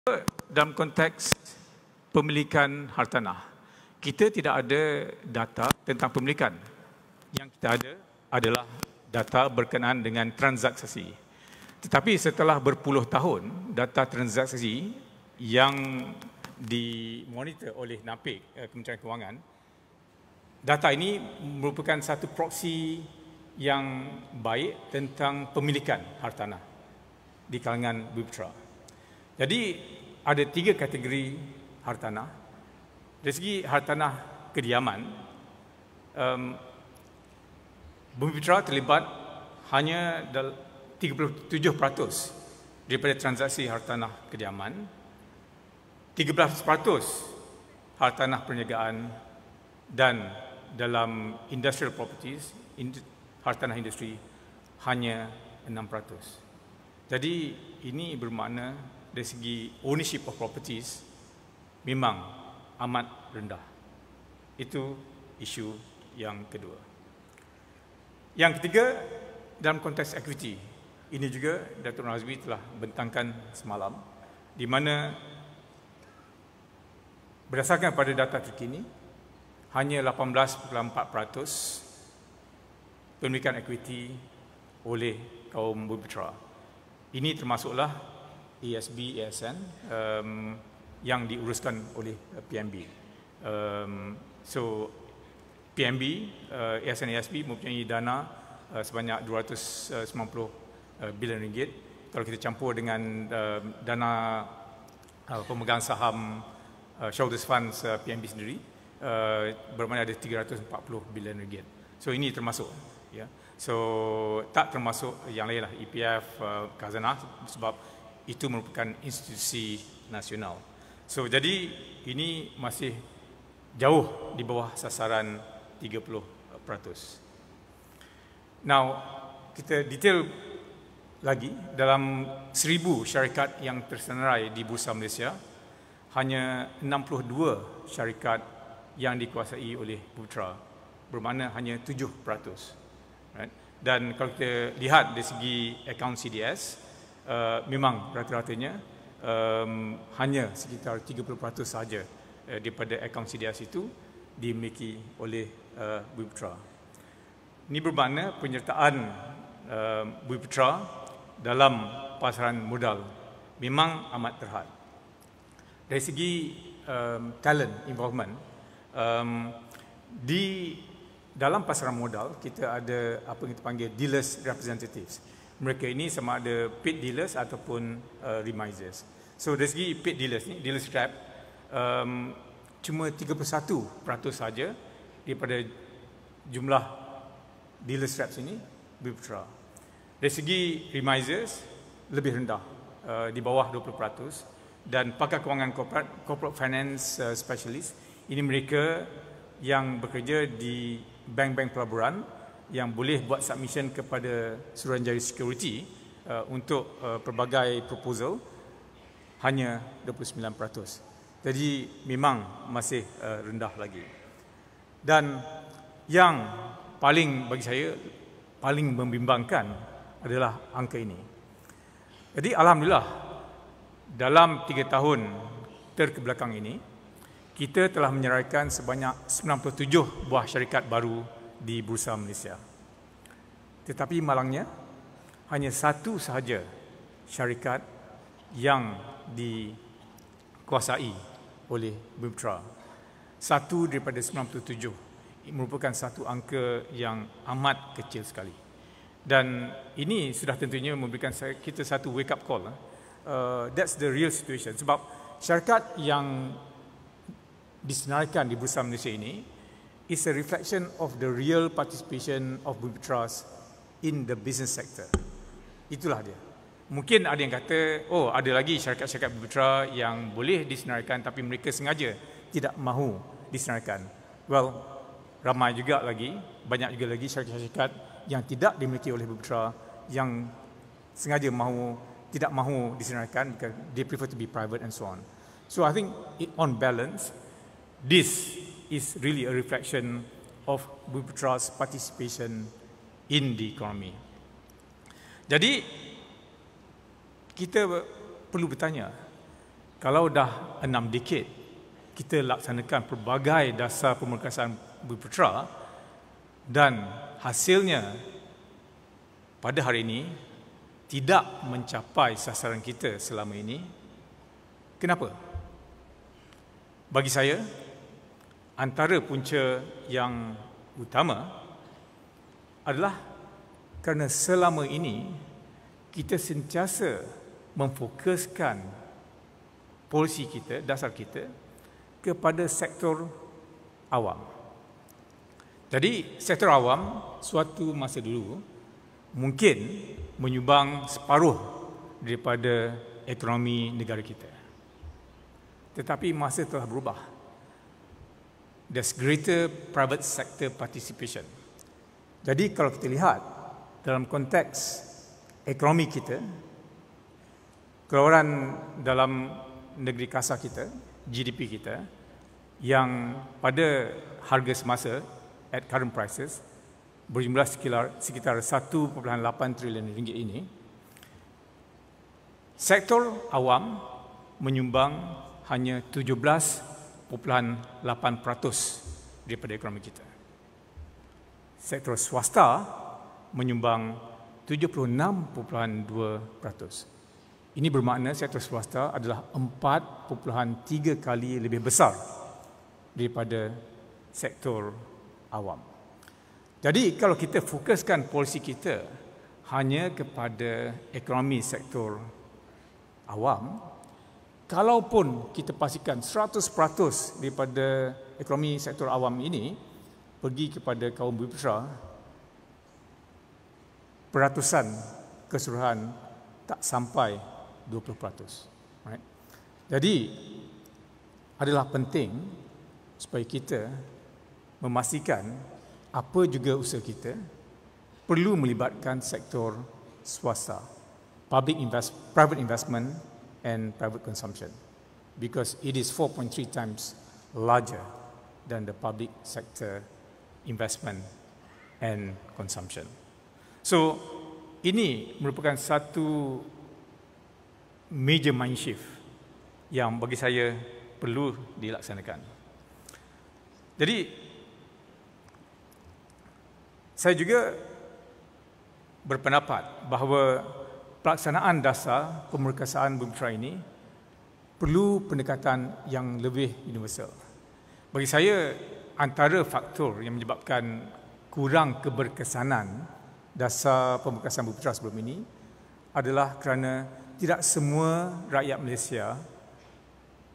Dalam konteks pemilikan hartanah, kita tidak ada data tentang pemilikan. Yang kita ada adalah data berkenaan dengan transaksi. Tetapi setelah berpuluh tahun, data transaksi yang dimonitor oleh NAPIC, Kementerian Kewangan, data ini merupakan satu proksi yang baik tentang pemilikan hartanah di kalangan Bumiputera. Jadi ada 3 kategori hartanah. Dari segi hartanah kediaman, Bumiputera terlibat hanya 37% daripada transaksi hartanah kediaman, 13% hartanah perniagaan, dan dalam industrial properties, hartanah industri hanya 6%. Jadi ini bermakna dari segi ownership of properties memang amat rendah. Itu isu yang kedua. Yang ketiga, dalam konteks equity, ini juga Datuk Razvi telah bentangkan semalam, di mana berdasarkan pada data terkini, hanya 18.4% pemilikan equity oleh kaum Bumiputera. Ini termasuklah ASB, ASN yang diuruskan oleh PNB. So PNB, ASN, ASB mempunyai dana sebanyak 290 bilion ringgit. Kalau kita campur dengan dana pemegang saham shareholders funds PNB sendiri, bermakna ada 340 bilion ringgit. So ini termasuk, ya. So tak termasuk yang lain lah, EPF, khazanah, sebab itu merupakan institusi nasional. So jadi ini masih jauh di bawah sasaran 30%. Now, kita detail lagi, dalam 1,000 syarikat yang tersenarai di Bursa Malaysia, hanya 62 syarikat yang dikuasai oleh Bumiputera, bermakna hanya 7%. Right? Dan kalau kita lihat dari segi akaun CDS, memang rata-ratanya hanya sekitar 30% sahaja daripada akaun CDS itu dimiliki oleh Bumiputera. Ini bermakna penyertaan Bumiputera dalam pasaran modal memang amat terhad. Dari segi talent involvement, di dalam pasaran modal kita ada apa yang kita panggil dealers representatives. Mereka ini sama ada paid dealers ataupun remisers. So dari segi paid dealers ni, dealers rep, cuma 31% saja daripada jumlah dealers reps ini Bumiputera. Dari segi remisers lebih rendah, di bawah 20%, dan pakar kewangan corporate finance specialist, ini mereka yang bekerja di bank-bank pelaburan yang boleh buat submission kepada Suruhanjaya Security untuk pelbagai proposal, hanya 29%. Jadi memang masih rendah lagi. Dan yang paling, bagi saya, paling membimbangkan adalah angka ini. Jadi alhamdulillah, dalam 3 tahun terkebelakang ini, kita telah menyeraikan sebanyak 97 buah syarikat baru di Bursa Malaysia. Tetapi malangnya, hanya satu sahaja syarikat yang dikuasai oleh Bumiputera. Satu daripada 97 merupakan satu angka yang amat kecil sekali. Dan ini sudah tentunya memberikan kita satu wake up call. That's the real situation. Sebab syarikat yang disenaraikan di Bursa Malaysia ini is a reflection of the real participation of Bumiputera in the business sector. Itulah dia. Mungkin ada yang kata, oh ada lagi syarikat-syarikat Bumiputera yang boleh disenaraikan tapi mereka sengaja tidak mahu disenaraikan. Well, ramai juga lagi, banyak juga lagi syarikat-syarikat yang tidak dimiliki oleh Bumiputera yang sengaja tidak mahu disenaraikan because they prefer to be private and so on. So I think on balance, this is really a reflection of Bumiputera's participation in the economy. Jadi kita perlu bertanya, kalau dah 6 dekad kita laksanakan pelbagai dasar pemeriksaan Bumiputera dan hasilnya pada hari ini tidak mencapai sasaran kita selama ini, kenapa? Bagi saya, antara punca yang utama adalah kerana selama ini kita sentiasa memfokuskan polisi kita, dasar kita kepada sektor awam. Jadi sektor awam suatu masa dulu mungkin menyumbang separuh daripada ekonomi negara kita. Tetapi masa telah berubah. There's greater private sector participation. Jadi kalau kita lihat dalam konteks ekonomi kita, keluaran dalam negeri kasar kita, GDP kita, yang pada harga semasa at current prices berjumlah sekitar 1.8 trilion ringgit ini, sektor awam menyumbang hanya 17.8% daripada ekonomi kita. Sektor swasta menyumbang 76.2%. Ini bermakna sektor swasta adalah 4.3 kali lebih besar daripada sektor awam. Jadi kalau kita fokuskan polisi kita hanya kepada ekonomi sektor awam, kalaupun kita pastikan 100% daripada ekonomi sektor awam ini pergi kepada kaum Bumiputera, peratusan keseluruhan tak sampai 20%. Right? Jadi adalah penting supaya kita memastikan apa juga usaha kita perlu melibatkan sektor swasta, private investment and private consumption, because it is 4.3 times larger than the public sector investment and consumption. So ini merupakan satu major mind shift yang bagi saya perlu dilaksanakan. Jadi saya juga berpendapat bahawa pelaksanaan dasar pemeriksaan Bumiputera ini perlu pendekatan yang lebih universal. Bagi saya, antara faktor yang menyebabkan kurang keberkesanan dasar pemeriksaan Bumiputera sebelum ini adalah kerana tidak semua rakyat Malaysia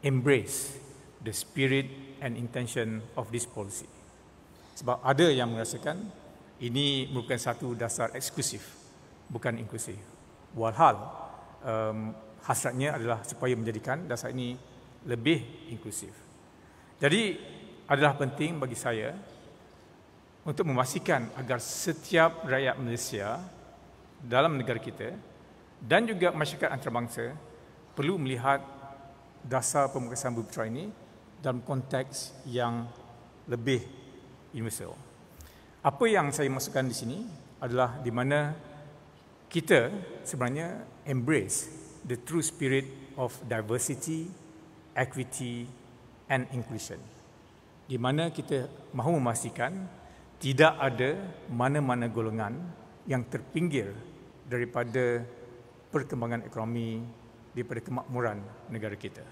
embrace the spirit and intention of this policy. Sebab ada yang merasakan ini merupakan satu dasar eksklusif, bukan inklusif. Walhal hasratnya adalah supaya menjadikan dasar ini lebih inklusif. Jadi adalah penting bagi saya untuk memastikan agar setiap rakyat Malaysia dalam negara kita dan juga masyarakat antarabangsa perlu melihat dasar pemeriksaan Bumiputera ini dalam konteks yang lebih universal. Apa yang saya masukkan di sini adalah di mana kita sebenarnya embrace the true spirit of diversity, equity and inclusion. Di mana kita mahu memastikan tidak ada mana-mana golongan yang terpinggir daripada perkembangan ekonomi, daripada kemakmuran negara kita.